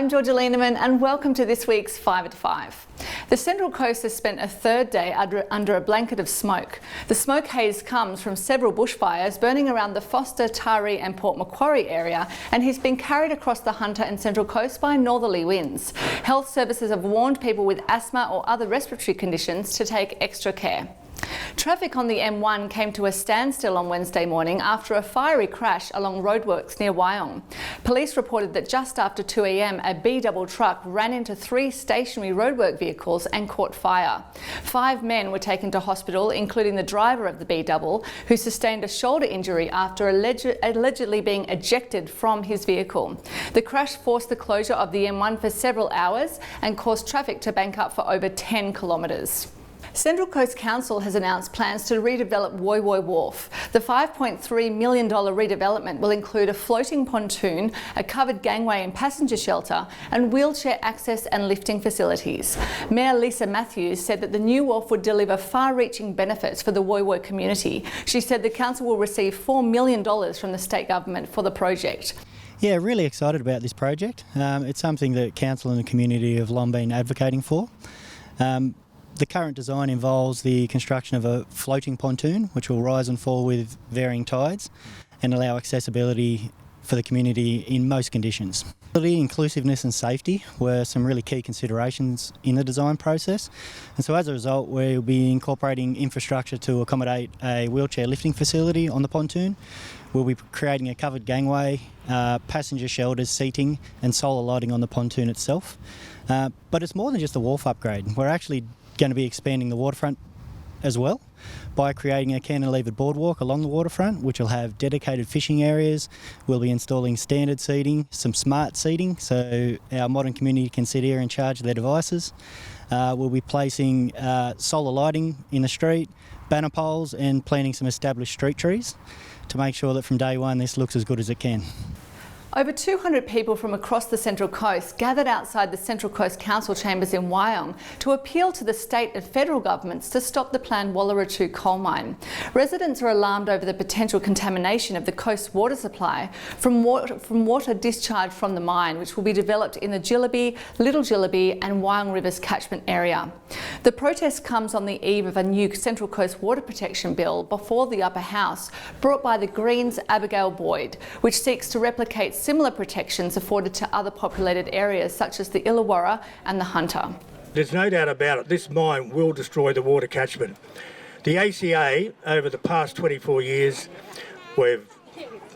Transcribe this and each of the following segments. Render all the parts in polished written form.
I'm Georgia Lieneman and welcome to this week's 5 at 5. The Central Coast has spent a third day under a blanket of smoke. The smoke haze comes from several bushfires burning around the Foster, Taree and Port Macquarie area and has been carried across the Hunter and Central Coast by northerly winds. Health services have warned people with asthma or other respiratory conditions to take extra care. Traffic on the M1 came to a standstill on Wednesday morning after a fiery crash along roadworks near Wyong. Police reported that just after 2 a.m, a B-double truck ran into 3 stationary roadwork vehicles and caught fire. 5 men were taken to hospital, including the driver of the B-double, who sustained a shoulder injury after allegedly being ejected from his vehicle. The crash forced the closure of the M1 for several hours and caused traffic to bank up for over 10 kilometres. Central Coast Council has announced plans to redevelop Woy Woy Wharf. The $5.3 million redevelopment will include a floating pontoon, a covered gangway and passenger shelter, and wheelchair access and lifting facilities. Mayor Lisa Matthews said that the new wharf would deliver far-reaching benefits for the Woy Woy community. She said the council will receive $4 million from the state government for the project. Yeah, really excited about this project. It's something that council and the community have long been advocating for. The current design involves the construction of a floating pontoon which will rise and fall with varying tides and allow accessibility for the community in most conditions. Inclusiveness and safety were some really key considerations in the design process, and so as a result we'll be incorporating infrastructure to accommodate a wheelchair lifting facility on the pontoon. We'll be creating a covered gangway, passenger shelters, seating and solar lighting on the pontoon itself. But it's more than just a wharf upgrade. We're actually going to be expanding the waterfront as well by creating a cantilevered boardwalk along the waterfront, which will have dedicated fishing areas. We'll be installing standard seating, some smart seating so our modern community can sit here and charge their devices. We'll be placing solar lighting in the street, banner poles and planting some established street trees to make sure that from day one this looks as good as it can. Over 200 people from across the Central Coast gathered outside the Central Coast Council chambers in Wyong to appeal to the state and federal governments to stop the planned Walalrah 2 coal mine. Residents are alarmed over the potential contamination of the coast water supply from water discharged from the mine, which will be developed in the Jillaby, Little Jillaby and Wyong Rivers catchment area. The protest comes on the eve of a new Central Coast Water Protection Bill before the Upper House, brought by the Greens' Abigail Boyd, which seeks to replicate similar protections afforded to other populated areas such as the Illawarra and the Hunter. There's no doubt about it, this mine will destroy the water catchment. The ACA, over the past 24 years, we've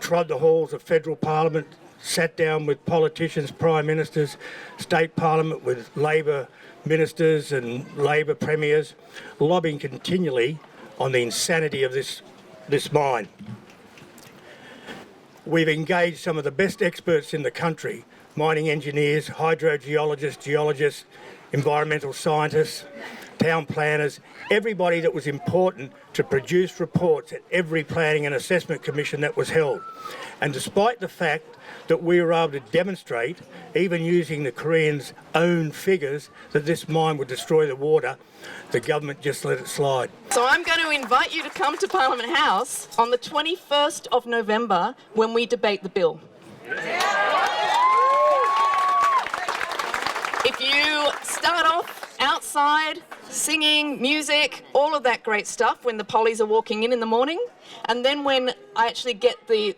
trod the halls of federal parliament, sat down with politicians, prime ministers, state parliament with Labor ministers and Labor premiers, lobbying continually on the insanity of this mine. We've engaged some of the best experts in the country, mining engineers, hydrogeologists, geologists, environmental scientists, town planners, everybody that was important to produce reports at every planning and assessment commission that was held. And despite the fact that we were able to demonstrate, even using the Koreans' own figures, that this mine would destroy the water, the government just let it slide. So I'm going to invite you to come to Parliament House on the 21st of November when we debate the bill. If you start off outside, singing, music, all of that great stuff when the pollies are walking in the morning, and then when I actually get the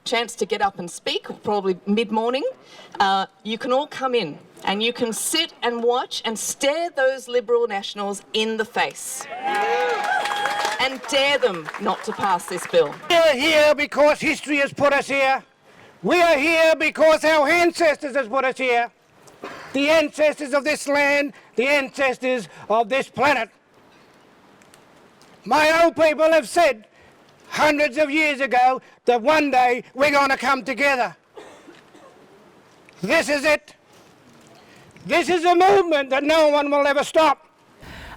chance to get up and speak, probably mid-morning, you can all come in and you can sit and watch and stare those Liberal Nationals in the face and dare them not to pass this bill. We are here because history has put us here. We are here because our ancestors has put us here. The ancestors of this land, the ancestors of this planet. My old people have said hundreds of years ago that one day we're going to come together. This is it. This is a movement that no one will ever stop.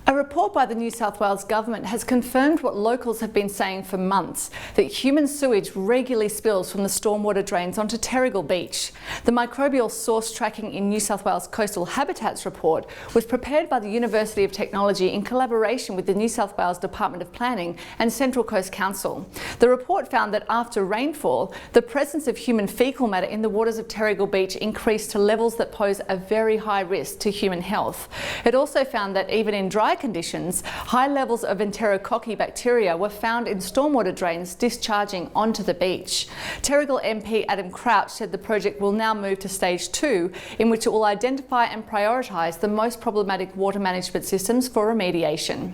A report by the New South Wales Government has confirmed what locals have been saying for months, that human sewage regularly spills from the stormwater drains onto Terrigal Beach. The microbial source tracking in New South Wales Coastal Habitats report was prepared by the University of Technology in collaboration with the New South Wales Department of Planning and Central Coast Council. The report found that after rainfall, the presence of human faecal matter in the waters of Terrigal Beach increased to levels that pose a very high risk to human health. It also found that even in dry conditions, high levels of enterococci bacteria were found in stormwater drains discharging onto the beach. Terrigal MP Adam Crouch said the project will now move to stage 2, in which it will identify and prioritise the most problematic water management systems for remediation.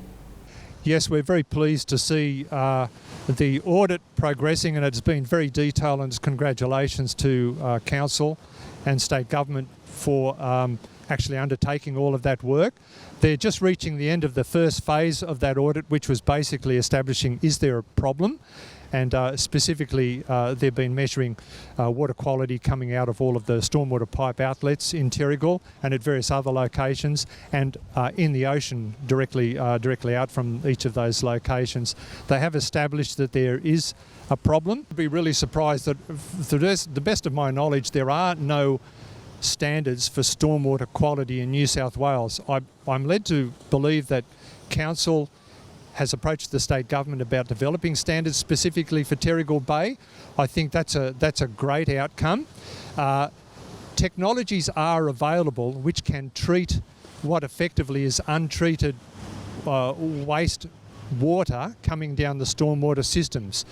Yes, we're very pleased to see the audit progressing, and it's been very detailed, and congratulations to Council and State Government for actually undertaking all of that work. They're just reaching the end of the first phase of that audit, which was basically establishing, is there a problem? And specifically, they've been measuring water quality coming out of all of the stormwater pipe outlets in Terrigal and at various other locations, and in the ocean directly out from each of those locations. They have established that there is a problem. I'd be really surprised that, to the best of my knowledge, there are no standards for stormwater quality in New South Wales. I'm led to believe that Council has approached the state government about developing standards specifically for Terrigal Bay. I think that's a great outcome. Technologies are available which can treat what effectively is untreated waste water coming down the stormwater systems.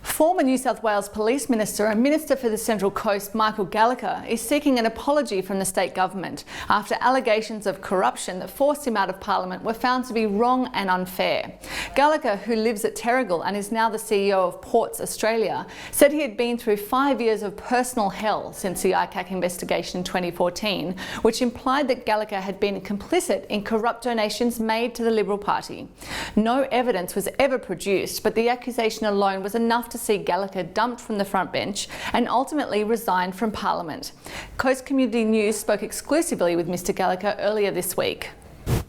Former New South Wales Police Minister and Minister for the Central Coast, Michael Gallagher, is seeking an apology from the state government after allegations of corruption that forced him out of Parliament were found to be wrong and unfair. Gallagher, who lives at Terrigal and is now the CEO of Ports Australia, said he had been through 5 years of personal hell since the ICAC investigation in 2014, which implied that Gallagher had been complicit in corrupt donations made to the Liberal Party. No evidence was ever produced, but the accusation alone was enough to see Gallagher dumped from the front bench and ultimately resigned from Parliament. Coast Community News spoke exclusively with Mr Gallagher earlier this week.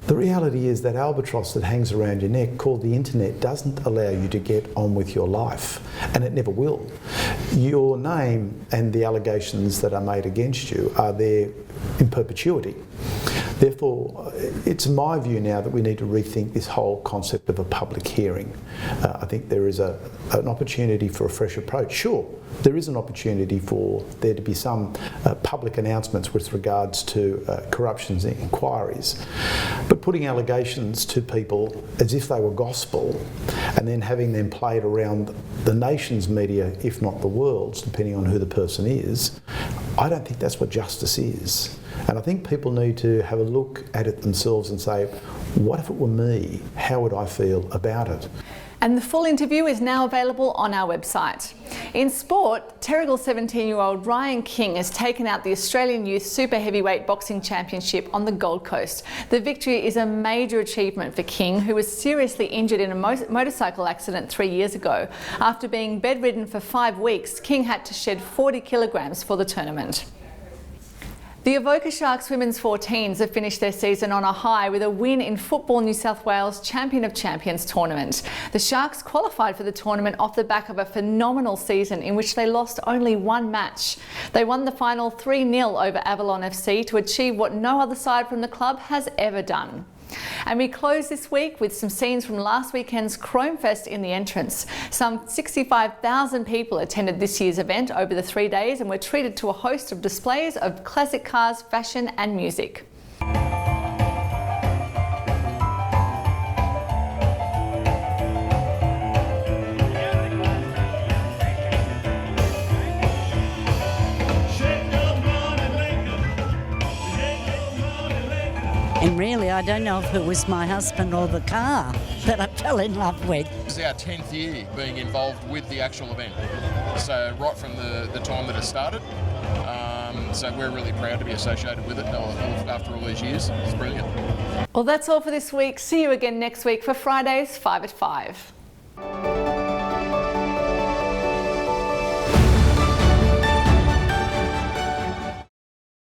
The reality is that albatross that hangs around your neck called the internet doesn't allow you to get on with your life, and it never will. Your name and the allegations that are made against you are there in perpetuity. Therefore, it's my view now that we need to rethink this whole concept of a public hearing. I think there is an opportunity for a fresh approach. Sure, there is an opportunity for there to be some public announcements with regards to corruptions and inquiries. But putting allegations to people as if they were gospel and then having them played around the nation's media, if not the world's, depending on who the person is, I don't think that's what justice is. And I think people need to have a look at it themselves and say, what if it were me? How would I feel about it? And the full interview is now available on our website. In sport, Terrigal 17-year-old Ryan King has taken out the Australian Youth Super Heavyweight Boxing Championship on the Gold Coast. The victory is a major achievement for King, who was seriously injured in a motorcycle accident 3 years ago. After being bedridden for 5 weeks, King had to shed 40 kilograms for the tournament. The Avoca Sharks women's 14s have finished their season on a high with a win in Football New South Wales Champion of Champions tournament. The Sharks qualified for the tournament off the back of a phenomenal season in which they lost only one match. They won the final 3-0 over Avalon FC to achieve what no other side from the club has ever done. And we close this week with some scenes from last weekend's Chrome Fest in the entrance. Some 65,000 people attended this year's event over the 3 days and were treated to a host of displays of classic cars, fashion and music. And really, I don't know if it was my husband or the car that I fell in love with. This is our 10th year being involved with the actual event. So right from the time that it started. So we're really proud to be associated with it after all these years. It's brilliant. Well, that's all for this week. See you again next week for Friday's 5 at 5.